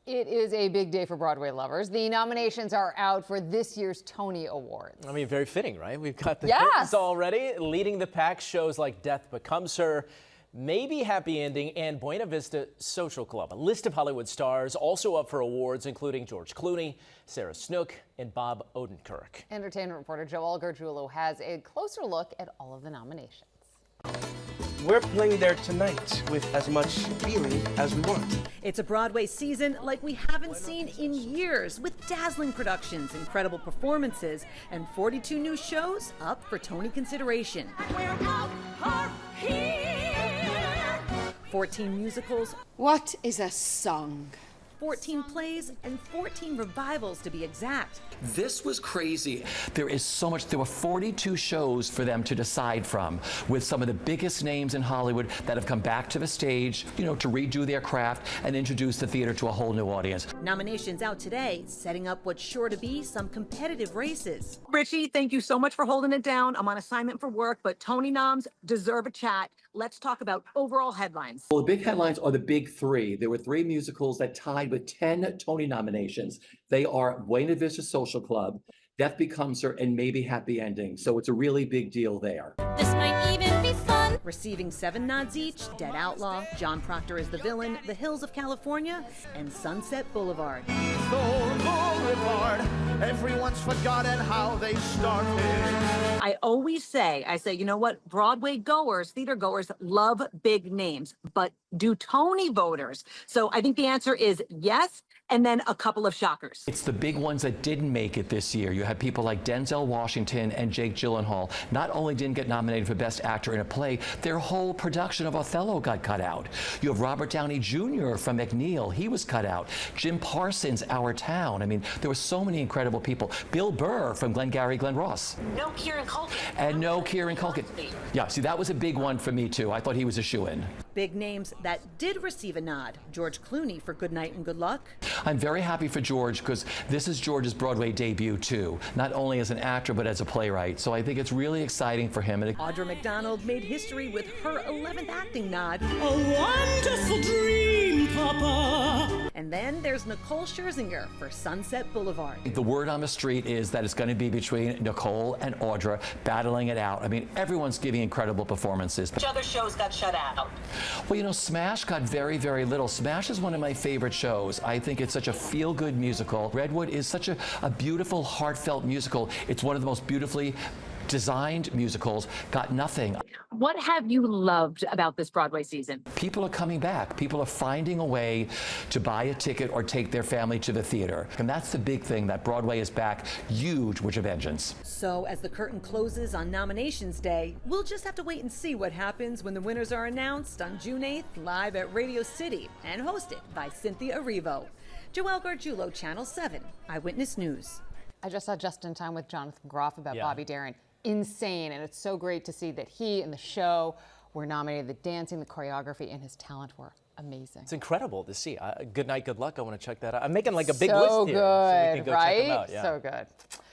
It is a big day for Broadway lovers. The nominations are out for this year's Tony Awards. I mean, very fitting, right? We've got the Yes. curtains already. Leading the pack, shows like Death Becomes Her, Maybe Happy Ending, and Buena Vista Social Club. A list of Hollywood stars also up for awards, including George Clooney, Sarah Snook, and Bob Odenkirk. Entertainment reporter Joelle Garguilo has a closer look at all of the nominations. We're playing there tonight with as much feeling as we want. It's a Broadway season like we haven't seen in years, with dazzling productions, incredible performances, and 42 new shows up for Tony consideration. We're out here. 14 musicals. What is a song? 14 plays and 14 revivals to be exact. This was crazy. There is so much. There were 42 shows for them to decide from, with some of the biggest names in Hollywood that have come back to the stage, to redo their craft and introduce the theater to a whole new audience. Nominations out today, setting up what's sure to be some competitive races. Richie, thank you so much for holding it down. I'm on assignment for work, but Tony noms deserve a chat. Let's talk about overall headlines. Well, the big headlines are the big three. There were 3 musicals that tied with 10 Tony nominations. They are Buena Vista Social Club, Death Becomes Her, and Maybe Happy Ending. So it's a really big deal there. This might even be fun. Receiving 7 nods each, Dead Outlaw, John Proctor is the villain, The Hills of California, and Sunset Boulevard. Everyone's forgotten how they started. I always say, you know what? Broadway goers, theater goers love big names, but do Tony voters? So I think the answer is yes, and then a couple of shockers. It's the big ones that didn't make it this year. You had people like Denzel Washington and Jake Gyllenhaal. Not only didn't get nominated for Best Actor in a Play, their whole production of Othello got cut out. You have Robert Downey Jr. from McNeil. He was cut out. Jim Parsons, Our Town. I mean, there were so many incredible people. Bill Burr from Glengarry Glen Ross. No Kieran Culkin. And no Kieran Culkin. Yeah, see, that was a big one for me, too. I thought he was a shoo-in. Big names that did receive a nod. George Clooney for Good Night and Good Luck. I'm very happy for George because this is George's Broadway debut, too. Not only as an actor, but as a playwright. So I think it's really exciting for him. Audra McDonald made history with her 11th acting nod. A wonderful dream, Papa. And then there's Nicole Scherzinger for Sunset Boulevard. The word on the street is that it's going to be between Nicole and Audra battling it out. I mean, everyone's giving incredible performances. Which other shows got shut out? Well, Smash got very, very little. Smash is one of my favorite shows. I think it's such a feel-good musical. Redwood is such a beautiful, heartfelt musical. It's one of the most beautifully designed musicals. Got nothing. What have you loved about this Broadway season? People are coming back. People are finding a way to buy a ticket or take their family to the theater. And that's the big thing, that Broadway is back huge with a vengeance. So as the curtain closes on nominations day, we'll just have to wait and see what happens when the winners are announced on June 8th, live at Radio City and hosted by Cynthia Erivo. Joelle Garguilo, Channel 7, Eyewitness News. I just saw Just in Time with Jonathan Groff about Bobby Darin. Insane, and it's so great to see that he and the show were nominated. The dancing, the choreography, and his talent were amazing. It's incredible to see. Good Night, Good Luck. I want to check that out. I'm making like a big so list here. Good, So we can go right? check them out. Yeah. So good.